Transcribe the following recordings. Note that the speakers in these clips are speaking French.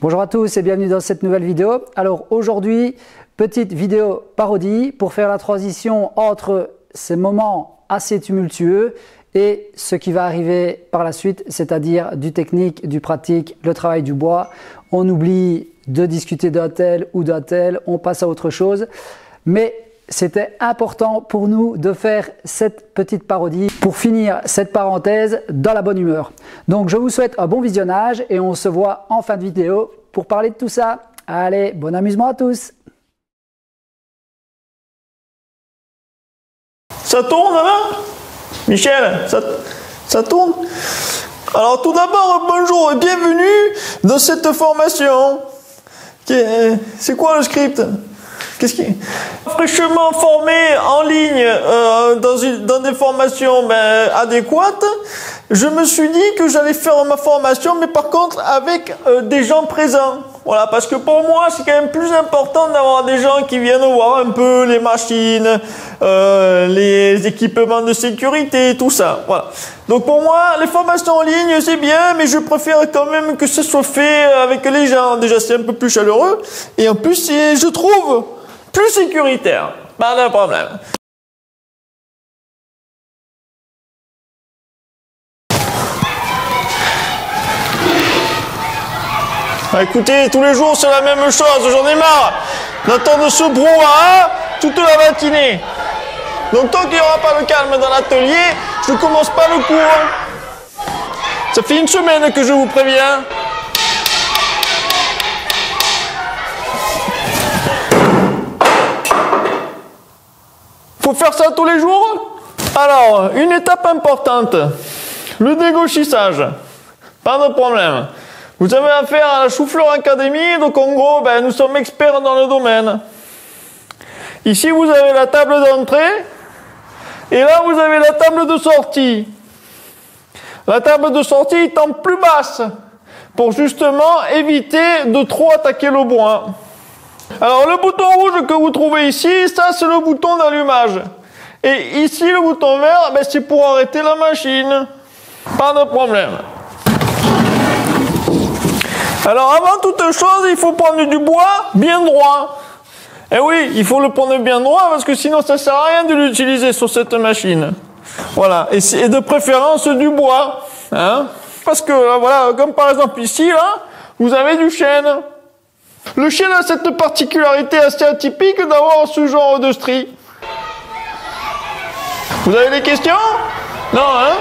Bonjour à tous et bienvenue dans cette nouvelle vidéo. Alors aujourd'hui, petite vidéo parodie pour faire la transition entre ces moments assez tumultueux et ce qui va arriver par la suite, c'est-à-dire du technique, du pratique, le travail du bois. On oublie de discuter d'un tel ou d'un tel, on passe à autre chose. Mais c'était important pour nous de faire cette petite parodie pour finir cette parenthèse dans la bonne humeur. Donc je vous souhaite un bon visionnage et on se voit en fin de vidéo pour parler de tout ça. Allez, bon amusement à tous! Ça tourne là, Michel, ça tourne. Alors tout d'abord, bonjour et bienvenue dans cette formation. C'est quoi le script? Qu'est-ce qui fraîchement formé en ligne dans des formations adéquates, je me suis dit que j'allais faire ma formation, mais par contre avec des gens présents. Voilà, parce que pour moi, c'est quand même plus important d'avoir des gens qui viennent voir un peu les machines, les équipements de sécurité, tout ça. Voilà. Donc pour moi, les formations en ligne, c'est bien, mais je préfère quand même que ce soit fait avec les gens. Déjà, c'est un peu plus chaleureux, et en plus, c'est, je trouve, plus sécuritaire. Pas de problème. Écoutez, tous les jours c'est la même chose, j'en ai marre d'entendre ce brouhaha toute la matinée. Donc tant qu'il n'y aura pas le calme dans l'atelier, je ne commence pas le cours. Ça fait une semaine que je vous préviens. Faut faire ça tous les jours? Alors, une étape importante, le dégauchissage. Pas de problème. Vous avez affaire à la Chou-Fleur Academy, donc en gros, nous sommes experts dans le domaine. Ici, vous avez la table d'entrée, et là, vous avez la table de sortie. La table de sortie étant plus basse, pour justement éviter de trop attaquer le bois. Alors, le bouton rouge que vous trouvez ici, ça, c'est le bouton d'allumage. Et ici, le bouton vert, c'est pour arrêter la machine. Pas de problème. Alors avant toute chose, il faut prendre du bois bien droit. Et oui, il faut le prendre bien droit parce que sinon ça sert à rien de l'utiliser sur cette machine. Voilà, et de préférence du bois. Hein, parce que voilà, comme par exemple ici, là, vous avez du chêne. Le chêne a cette particularité assez atypique d'avoir ce genre de stries. Vous avez des questions? Non, hein?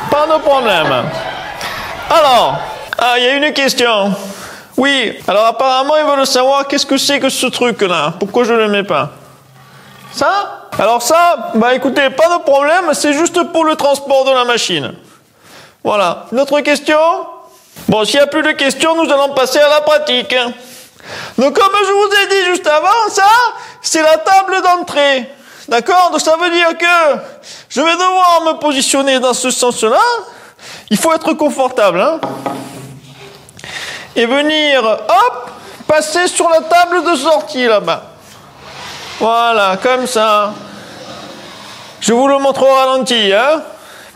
Pas de problème. Alors... il y a une question. Oui, alors apparemment ils veulent savoir qu'est-ce que c'est que ce truc-là. Pourquoi je le mets pas? Ça? Alors ça, écoutez, pas de problème, c'est juste pour le transport de la machine. Voilà. Une autre question? Bon, s'il n'y a plus de questions, nous allons passer à la pratique. Donc comme je vous ai dit juste avant, ça, c'est la table d'entrée. D'accord? Donc ça veut dire que je vais devoir me positionner dans ce sens-là. Il faut être confortable, hein? Et venir, hop, passer sur la table de sortie là-bas. Voilà, comme ça. Je vous le montre au ralenti, hein.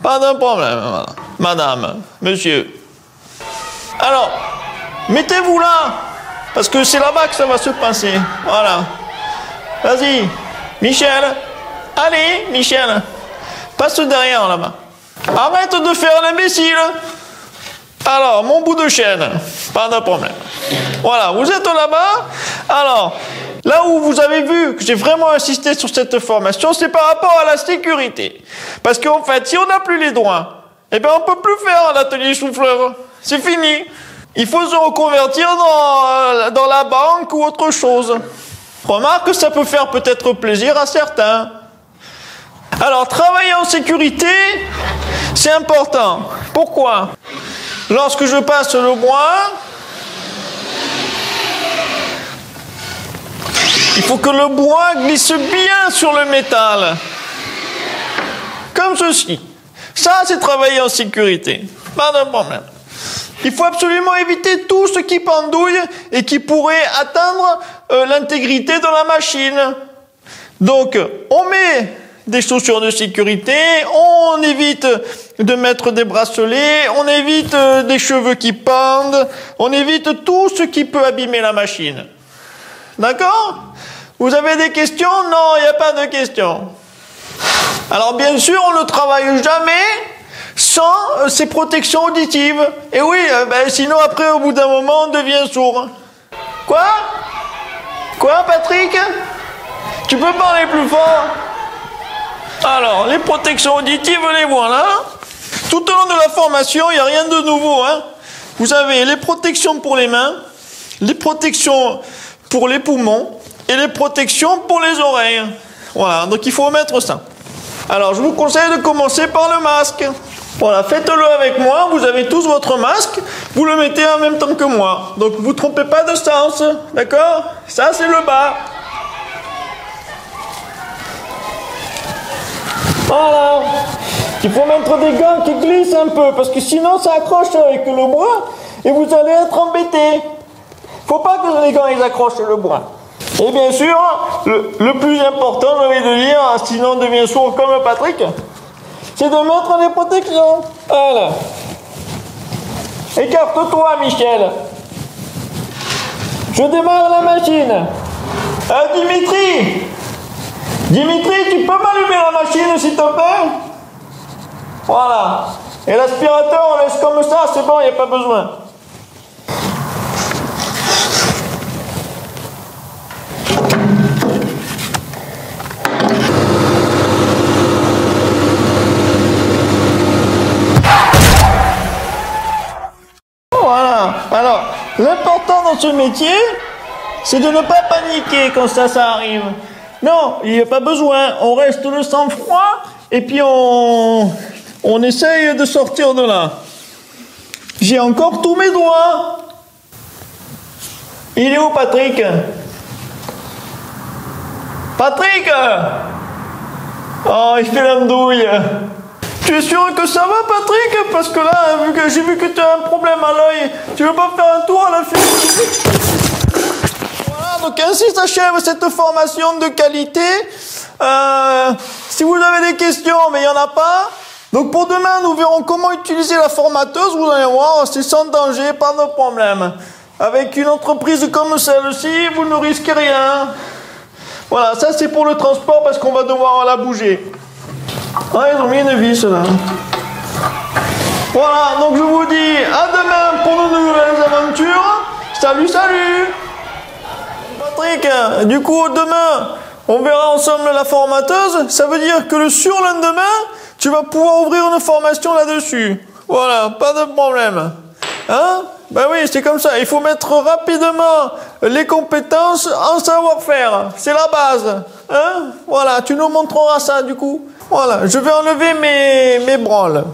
Pas de problème, voilà. Madame, monsieur. Alors, mettez-vous là, parce que c'est là-bas que ça va se passer. Voilà. Vas-y, Michel. Allez, Michel. Passe derrière là-bas. Arrête de faire l'imbécile. Alors, mon bout de chaîne, pas de problème. Voilà, vous êtes là-bas. Alors, là où vous avez vu que j'ai vraiment insisté sur cette formation, c'est par rapport à la sécurité. Parce qu'en fait, si on n'a plus les droits, on ne peut plus faire l'atelier Chou-Fleur. C'est fini. Il faut se reconvertir dans la banque ou autre chose. Remarque que ça peut faire peut-être plaisir à certains. Alors, travailler en sécurité, c'est important. Pourquoi ? Lorsque je passe le bois, il faut que le bois glisse bien sur le métal. Comme ceci. Ça, c'est travailler en sécurité. Pas de problème. Il faut absolument éviter tout ce qui pendouille et qui pourrait atteindre l'intégrité de la machine. Donc, on met des chaussures de sécurité, on évite de mettre des bracelets, on évite des cheveux qui pendent, on évite tout ce qui peut abîmer la machine. D'accord? Vous avez des questions? Non, il n'y a pas de questions. Alors bien sûr, on ne travaille jamais sans ces protections auditives. Et oui, sinon après, au bout d'un moment, on devient sourd. Quoi? Quoi, Patrick? Tu peux parler plus fort? Alors, les protections auditives, les voilà. Tout au long de la formation, il n'y a rien de nouveau. Hein. Vous avez les protections pour les mains, les protections pour les poumons et les protections pour les oreilles. Voilà, donc il faut mettre ça. Alors, je vous conseille de commencer par le masque. Voilà, faites-le avec moi, vous avez tous votre masque, vous le mettez en même temps que moi. Donc, vous ne trompez pas de sens, d'accord? Ça, c'est le bas. Voilà. Il faut mettre des gants qui glissent un peu, parce que sinon, ça accroche avec le bois et vous allez être embêté. Faut pas que les gants ils accrochent le bois. Et bien sûr, le plus important, j'ai envie de dire, sinon on devient sourd comme Patrick, c'est de mettre des protections. Voilà. Écarte-toi, Michel. Je démarre la machine. Dimitri, tu peux m'allumer la machine, s'il te plaît? Voilà. Et l'aspirateur, on laisse comme ça, c'est bon, il n'y a pas besoin. Voilà. Alors, l'important dans ce métier, c'est de ne pas paniquer quand ça arrive. Non, il n'y a pas besoin. On reste le sang-froid et puis on essaye de sortir de là. J'ai encore tous mes doigts. Il est où, Patrick? Patrick! Oh, il fait l'andouille. Tu es sûr que ça va, Patrick? Parce que là, j'ai vu que tu as un problème à l'œil. Tu veux pas faire un tour à la fin? Voilà, donc ainsi s'achève cette formation de qualité. Si vous avez des questions, mais il n'y en a pas. Donc pour demain, nous verrons comment utiliser la formateuse. Vous allez voir, c'est sans danger, pas de problème. Avec une entreprise comme celle-ci, vous ne risquez rien. Voilà, ça c'est pour le transport parce qu'on va devoir la bouger. Ah, ils ont mis une vis là. Voilà, donc je vous dis à demain pour de nouvelles aventures. Salut, salut! Patrick, du coup demain, on verra ensemble la formateuse. Ça veut dire que le surlendemain, tu vas pouvoir ouvrir une formation là-dessus. Voilà, pas de problème. Hein? Ben oui, c'est comme ça. Il faut mettre rapidement les compétences en savoir-faire. C'est la base. Hein? Voilà, tu nous montreras ça du coup. Voilà, je vais enlever mes branles.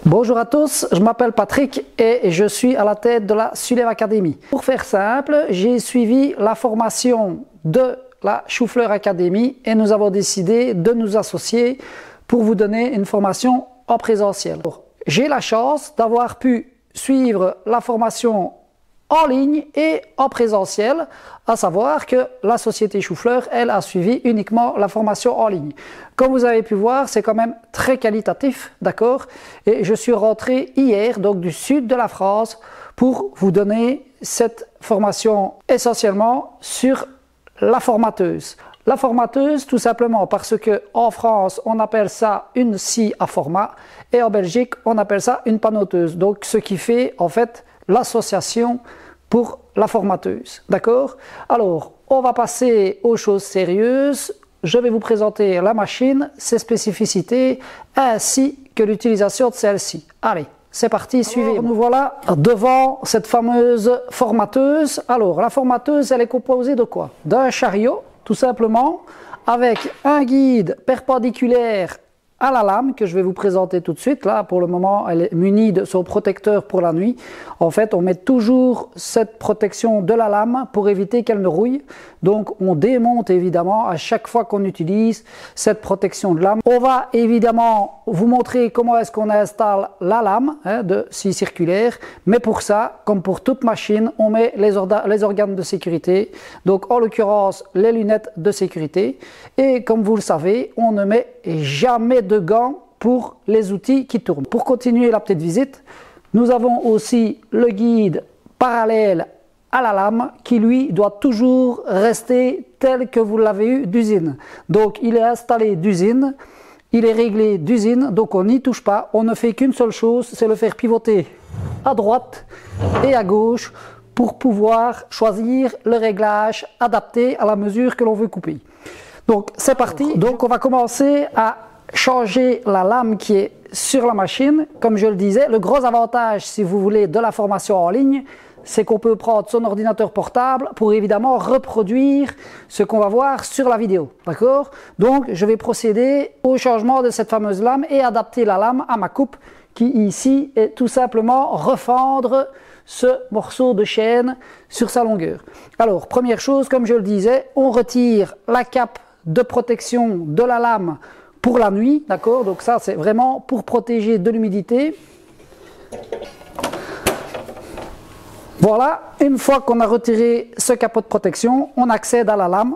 Bonjour à tous, je m'appelle Patrick et je suis à la tête de la Sulev Academy. Pour faire simple, j'ai suivi la formation de la Choufleur Academy et nous avons décidé de nous associer pour vous donner une formation en présentiel. J'ai la chance d'avoir pu suivre la formation en ligne et en présentiel, à savoir que la société Choufleur, elle, a suivi uniquement la formation en ligne. Comme vous avez pu voir, c'est quand même très qualitatif, d'accord? Et je suis rentré hier, donc du sud de la France, pour vous donner cette formation essentiellement sur la formateuse. La formateuse, tout simplement parce que en France, on appelle ça une scie à format et en Belgique, on appelle ça une panneauteuse. Donc, ce qui fait en fait l'association pour la formateuse. D'accord? Alors, on va passer aux choses sérieuses. Je vais vous présenter la machine, ses spécificités, ainsi que l'utilisation de celle-ci. Allez, c'est parti, suivez. Nous voilà devant cette fameuse formateuse. Alors, la formateuse, elle est composée de quoi? D'un chariot, tout simplement, avec un guide perpendiculaire à la lame que je vais vous présenter tout de suite. Là, pour le moment, elle est munie de son protecteur pour la nuit. En fait, on met toujours cette protection de la lame pour éviter qu'elle ne rouille. Donc, on démonte évidemment à chaque fois qu'on utilise cette protection de lame. On va évidemment vous montrer comment est-ce qu'on installe la lame de scie circulaire. Mais pour ça, comme pour toute machine, on met les organes de sécurité. Donc, en l'occurrence, les lunettes de sécurité. Et comme vous le savez, on ne met jamais de gants pour les outils qui tournent. Pour continuer la petite visite, nous avons aussi le guide parallèle à la lame qui lui doit toujours rester tel que vous l'avez eu d'usine. Donc il est installé d'usine, il est réglé d'usine, donc on n'y touche pas. On ne fait qu'une seule chose, c'est le faire pivoter à droite et à gauche pour pouvoir choisir le réglage adapté à la mesure que l'on veut couper. Donc c'est parti. Donc on va commencer à changer la lame qui est sur la machine. Comme je le disais, le gros avantage, si vous voulez, de la formation en ligne, c'est qu'on peut prendre son ordinateur portable pour évidemment reproduire ce qu'on va voir sur la vidéo. D'accord? Donc je vais procéder au changement de cette fameuse lame et adapter la lame à ma coupe qui ici est tout simplement refendre ce morceau de chaîne sur sa longueur. Alors première chose, comme je le disais, on retire la cape de protection de la lame pour la nuit, d'accord? Donc ça c'est vraiment pour protéger de l'humidité. Voilà, une fois qu'on a retiré ce capot de protection, on accède à la lame.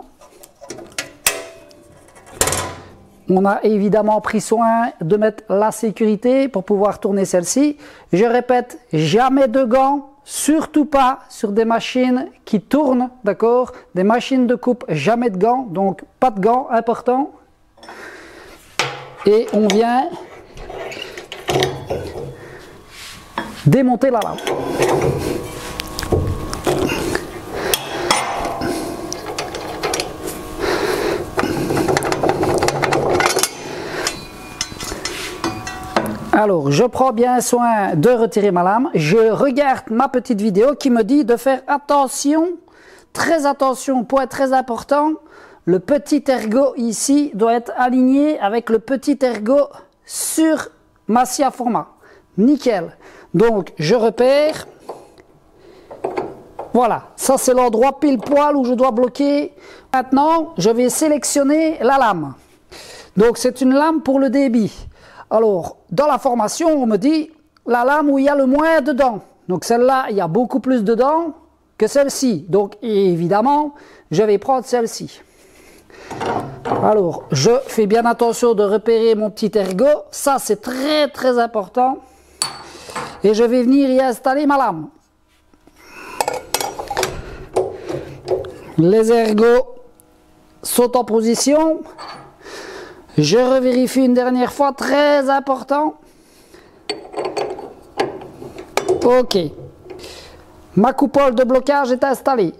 On a évidemment pris soin de mettre la sécurité pour pouvoir tourner celle-ci. Je répète, jamais de gants, surtout pas sur des machines qui tournent, d'accord? Des machines de coupe, jamais de gants, donc pas de gants, important. Et on vient démonter la lame. Alors, je prends bien soin de retirer ma lame. Je regarde ma petite vidéo qui me dit de faire attention, très attention, point très important. Le petit ergot ici doit être aligné avec le petit ergot sur ma scie à format. Nickel. Donc, je repère. Voilà, ça c'est l'endroit pile poil où je dois bloquer. Maintenant, je vais sélectionner la lame. Donc, c'est une lame pour le débit. Alors, dans la formation, on me dit la lame où il y a le moins de dents. Donc, celle-là, il y a beaucoup plus de dents que celle-ci. Donc, évidemment, je vais prendre celle-ci. Alors, je fais bien attention de repérer mon petit ergot. Ça, c'est très, très important. Et je vais venir y installer ma lame. Les ergots sont en position. Je revérifie une dernière fois, très important. Ok. Ma coupole de blocage est installée.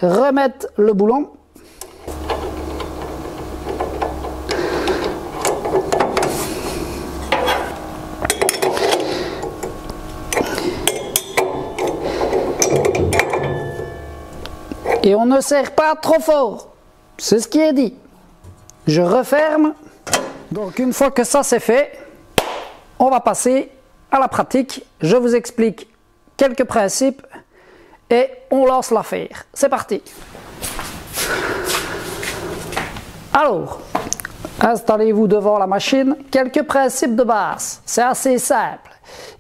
Remettre le boulon. Et on ne serre pas trop fort. C'est ce qui est dit. Je referme. Donc une fois que ça c'est fait, on va passer à la pratique. Je vous explique quelques principes et on lance l'affaire. C'est parti. Alors, installez-vous devant la machine. Quelques principes de base. C'est assez simple.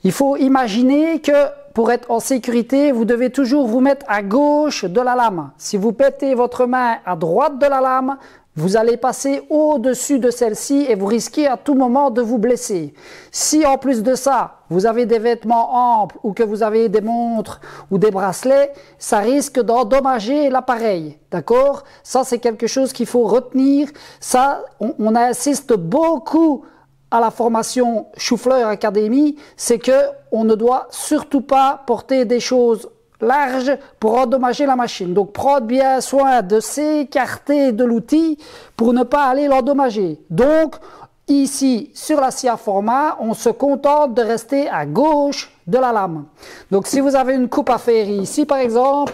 Il faut imaginer que pour être en sécurité, vous devez toujours vous mettre à gauche de la lame. Si vous mettez votre main à droite de la lame, vous allez passer au-dessus de celle-ci et vous risquez à tout moment de vous blesser. Si en plus de ça, vous avez des vêtements amples ou que vous avez des montres ou des bracelets, ça risque d'endommager l'appareil. D'accord? Ça, c'est quelque chose qu'il faut retenir. Ça, on insiste beaucoup à la formation Choufleur Academy, c'est que on ne doit surtout pas porter des choses larges pour endommager la machine. Donc prendre bien soin de s'écarter de l'outil pour ne pas aller l'endommager. Donc ici sur la scie à format, on se contente de rester à gauche de la lame. Donc si vous avez une coupe à faire ici par exemple,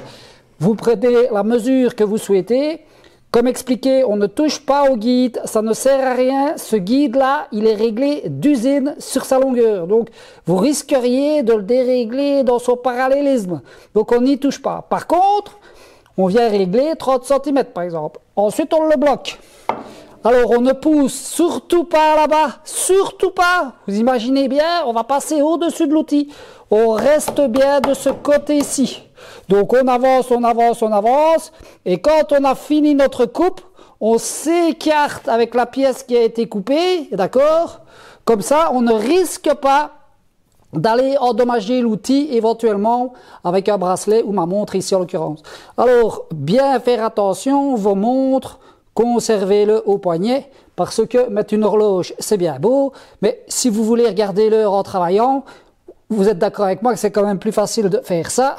vous prenez la mesure que vous souhaitez. Comme expliqué, on ne touche pas au guide, ça ne sert à rien. Ce guide-là, il est réglé d'usine sur sa longueur. Donc, vous risqueriez de le dérégler dans son parallélisme. Donc, on n'y touche pas. Par contre, on vient régler 30 cm par exemple. Ensuite, on le bloque. Alors, on ne pousse surtout pas là-bas. Surtout pas. Vous imaginez bien, on va passer au-dessus de l'outil. On reste bien de ce côté-ci. Donc, on avance, on avance, on avance. Et quand on a fini notre coupe, on s'écarte avec la pièce qui a été coupée. D'accord? Comme ça, on ne risque pas d'aller endommager l'outil éventuellement avec un bracelet ou ma montre ici en l'occurrence. Alors, bien faire attention, vos montres, conservez-le au poignet parce que mettre une horloge, c'est bien beau, mais si vous voulez regarder l'heure en travaillant, vous êtes d'accord avec moi que c'est quand même plus facile de faire ça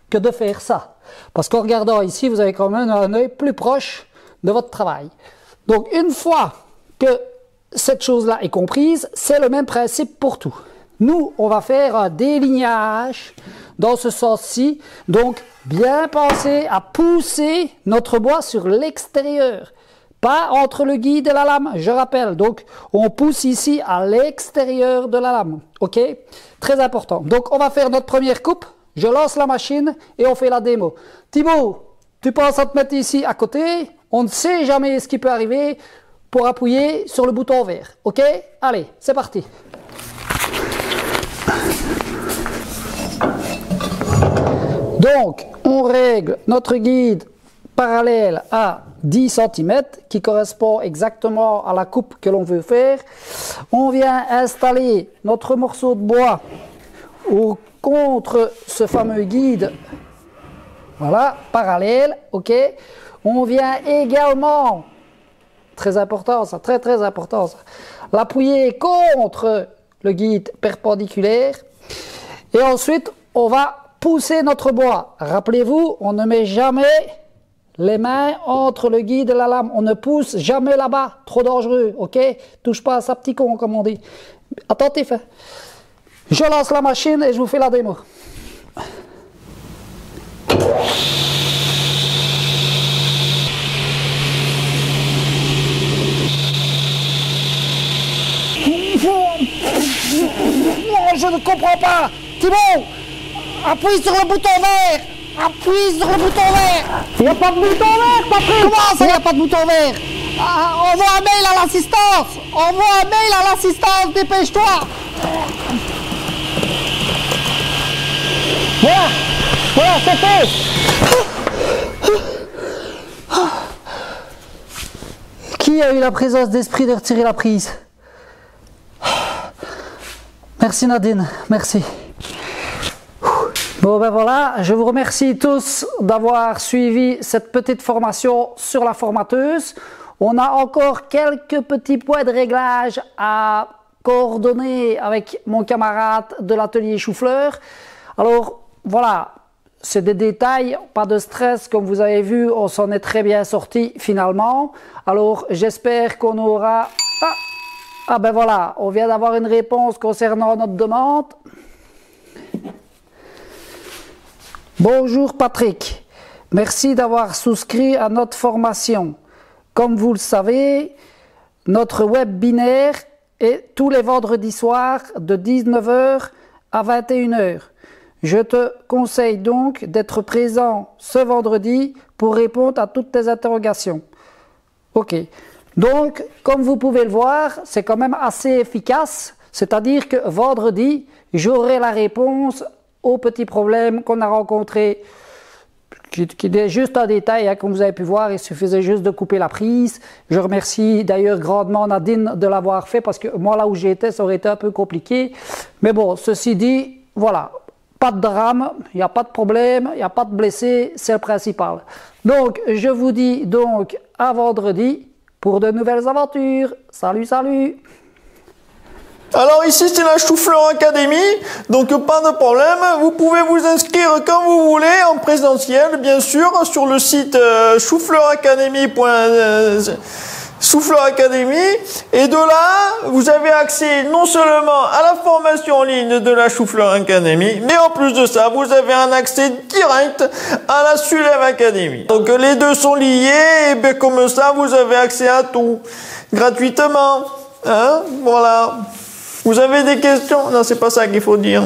que de faire ça. Parce qu'en regardant ici, vous avez quand même un œil plus proche de votre travail. Donc, une fois que cette chose-là est comprise, c'est le même principe pour tout. Nous, on va faire un délignage dans ce sens-ci. Donc, bien penser à pousser notre bois sur l'extérieur. Pas entre le guide et la lame, je rappelle. Donc, on pousse ici à l'extérieur de la lame. OK? Très important. Donc, on va faire notre première coupe. Je lance la machine et on fait la démo. Thibaut, tu penses à te mettre ici à côté. On ne sait jamais ce qui peut arriver pour appuyer sur le bouton vert. OK? Allez, c'est parti. Donc, on règle notre guide parallèle à 10 cm qui correspond exactement à la coupe que l'on veut faire. On vient installer notre morceau de bois contre ce fameux guide. Voilà, parallèle, ok. On vient également, très important ça, très important ça, l'appuyer contre le guide perpendiculaire. Et ensuite, on va pousser notre bois. Rappelez-vous, on ne met jamais les mains entre le guide et la lame. On ne pousse jamais là-bas. Trop dangereux, ok? Touche pas à ça, petit con, comme on dit. Attentif, hein? Je lance la machine et je vous fais la démo. Je ne comprends pas. Thibaut, appuie sur le bouton vert. Appuie sur le bouton vert. Il n'y a pas de bouton vert, Patrick. Comment ça, il n'y a pas de bouton vert? Envoie un mail à l'assistance. Envoie un mail à l'assistance, dépêche-toi. Voilà, c'est fait. Qui a eu la présence d'esprit de retirer la prise? Merci Nadine, merci. Bon ben voilà, je vous remercie tous d'avoir suivi cette petite formation sur la formateuse. On a encore quelques petits points de réglage à coordonner avec mon camarade de l'atelier Chou-Fleur. Alors voilà, c'est des détails, pas de stress, comme vous avez vu, on s'en est très bien sorti finalement. Alors j'espère qu'on aura... Ah ben voilà, on vient d'avoir une réponse concernant notre demande. Bonjour Patrick, merci d'avoir souscrit à notre formation. Comme vous le savez, notre webinaire est tous les vendredis soirs de 19 h à 21 h. Je te conseille donc d'être présent ce vendredi pour répondre à toutes tes interrogations. Ok. Donc, comme vous pouvez le voir, c'est quand même assez efficace. C'est-à-dire que vendredi, j'aurai la réponse aux petits problèmes qu'on a rencontrés, qui est juste un détail, hein, comme vous avez pu voir, il suffisait juste de couper la prise. Je remercie d'ailleurs grandement Nadine de l'avoir fait, parce que moi, là où j'étais, ça aurait été un peu compliqué. Mais bon, ceci dit, voilà, pas de drame, il n'y a pas de problème, il n'y a pas de blessés, c'est le principal. Donc, je vous dis donc à vendredi pour de nouvelles aventures. Salut, salut! Alors ici c'est la Chou-Fleur Academy, donc pas de problème, vous pouvez vous inscrire quand vous voulez en présentiel bien sûr sur le site choufleuracademy.com Souffleur Academy, et de là, vous avez accès non seulement à la formation en ligne de la Souffleur Academy, mais en plus de ça, vous avez un accès direct à la Sulem Academy. Donc les deux sont liés, et bien comme ça, vous avez accès à tout, gratuitement. Hein? Voilà. Vous avez des questions? Non, c'est pas ça qu'il faut dire.